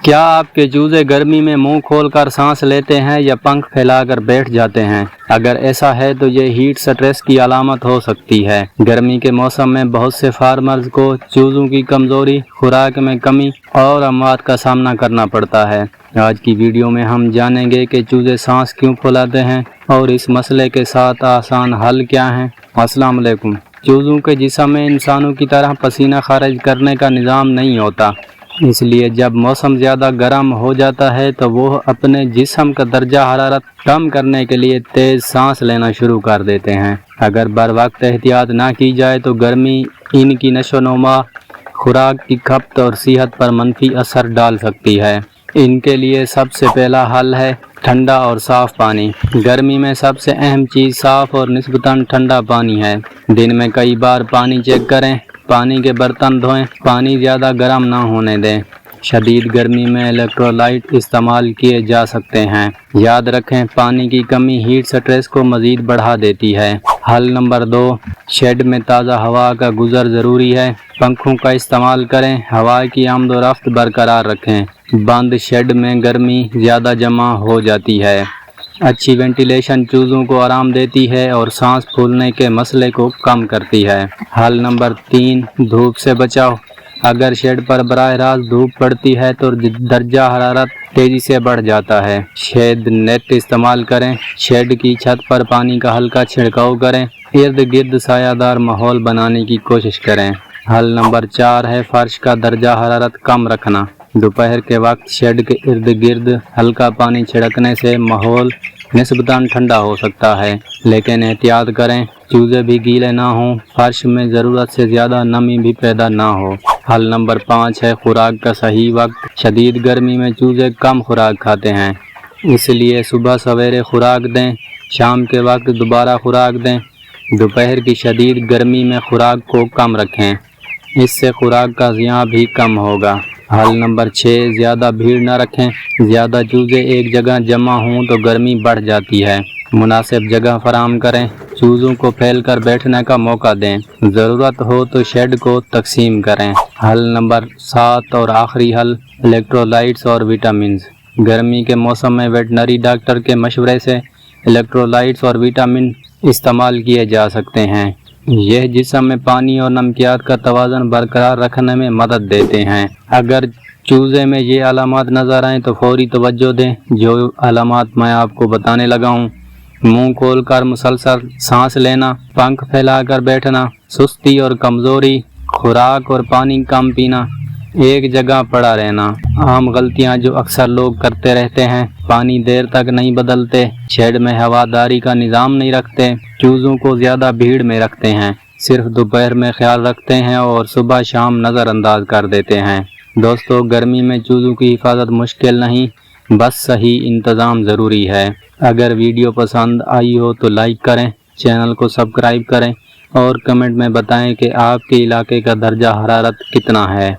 کیا آپ کے چوزے گرمی میں منہ کھول کر سانس لیتے ہیں یا پنکھ پھیلا کر بیٹھ جاتے ہیں؟ اگر ایسا ہے تو یہ ہیٹ سٹریس کی علامت ہو سکتی ہے۔ گرمی کے موسم میں بہت سے فارمرز کو چوزوں کی کمزوری، خوراک میں کمی اور اموات کا سامنا کرنا پڑتا ہے۔ آج کی ویڈیو میں ہم جانیں گے کہ چوزے سانس کیوں پھولاتے ہیں اور اس مسئلے کے ساتھ آسان حل کیا ہیں۔ السلام علیکم۔ چوزوں کے جسم میں انسانوں کی طرح پسینہ خارج کرنے کا نظام نہیں ہوتا، اس لیے جب موسم زیادہ گرم ہو جاتا ہے تو وہ اپنے جسم کا درجہ حرارت کم کرنے کے لیے تیز سانس لینا شروع کر دیتے ہیں۔ اگر بر وقت احتیاط نہ کی جائے تو گرمی ان کی نشو و نما، خوراک کی کھپت اور صحت پر منفی اثر ڈال سکتی ہے۔ ان کے لیے سب سے پہلا حل ہے ٹھنڈا اور صاف پانی۔ گرمی میں سب سے اہم چیز صاف اور نسبتاً ٹھنڈا پانی ہے۔ دن میں کئی بار پانی چیک کریں، پانی کے برتن دھوئیں، پانی زیادہ گرم نہ ہونے دیں۔ شدید گرمی میں الیکٹرولائٹ استعمال کیے جا سکتے ہیں۔ یاد رکھیں، پانی کی کمی ہیٹ سٹریس کو مزید بڑھا دیتی ہے۔ حل نمبر 2، شیڈ میں تازہ ہوا کا گزر ضروری ہے۔ پنکھوں کا استعمال کریں، ہوا کی آمد و رفت برقرار رکھیں۔ بند شیڈ میں گرمی زیادہ جمع ہو جاتی ہے۔ اچھی وینٹیلیشن چوزوں کو آرام دیتی ہے اور سانس پھولنے کے مسئلے کو کم کرتی ہے۔ حل نمبر 3، دھوپ سے بچاؤ۔ اگر شیڈ پر براہ راست دھوپ پڑتی ہے تو درجہ حرارت تیزی سے بڑھ جاتا ہے۔ شیڈ نیٹ استعمال کریں، شیڈ کی چھت پر پانی کا ہلکا چھڑکاؤ کریں، ارد گرد سایہ دار ماحول بنانے کی کوشش کریں۔ حل نمبر 4 ہے فرش کا درجہ حرارت کم رکھنا۔ دوپہر کے وقت شیڈ کے ارد گرد ہلکا پانی چھڑکنے سے ماحول نسبتاً ٹھنڈا ہو سکتا ہے، لیکن احتیاط کریں چوزے بھی گیلے نہ ہوں، فرش میں ضرورت سے زیادہ نمی بھی پیدا نہ ہو۔ حل نمبر 5 ہے خوراک کا صحیح وقت۔ شدید گرمی میں چوزے کم خوراک کھاتے ہیں، اس لیے صبح سویرے خوراک دیں، شام کے وقت دوبارہ خوراک دیں۔ دوپہر کی شدید گرمی میں خوراک کو کم رکھیں، اس سے خوراک کا زیاں بھی کم ہوگا۔ حل نمبر 6، زیادہ بھیڑ نہ رکھیں۔ زیادہ چوزے ایک جگہ جمع ہوں تو گرمی بڑھ جاتی ہے۔ مناسب جگہ فراہم کریں، چوزوں کو پھیل کر بیٹھنے کا موقع دیں، ضرورت ہو تو شیڈ کو تقسیم کریں۔ حل نمبر 7 اور آخری حل، الیکٹرولائٹس اور وٹامنز۔ گرمی کے موسم میں ویٹنری ڈاکٹر کے مشورے سے الیکٹرولائٹس اور وٹامن استعمال کیے جا سکتے ہیں۔ یہ جسم میں پانی اور نمکیات کا توازن برقرار رکھنے میں مدد دیتے ہیں۔ اگر چوزے میں یہ علامات نظر آئیں تو فوری توجہ دیں۔ جو علامات میں آپ کو بتانے لگا ہوں، منہ کھول کر مسلسل سانس لینا، پنکھ پھیلا کر بیٹھنا، سستی اور کمزوری، خوراک اور پانی کم پینا، ایک جگہ پڑا رہنا۔ عام غلطیاں جو اکثر لوگ کرتے رہتے ہیں: پانی دیر تک نہیں بدلتے، شیڈ میں ہواداری کا نظام نہیں رکھتے، چوزوں کو زیادہ بھیڑ میں رکھتے ہیں، صرف دوپہر میں خیال رکھتے ہیں اور صبح شام نظر انداز کر دیتے ہیں۔ دوستو، گرمی میں چوزوں کی حفاظت مشکل نہیں، بس صحیح انتظام ضروری ہے۔ اگر ویڈیو پسند آئی ہو تو لائک کریں، چینل کو سبسکرائب کریں اور کمنٹ میں بتائیں کہ آپ کے علاقے کا درجہ حرارت کتنا ہے۔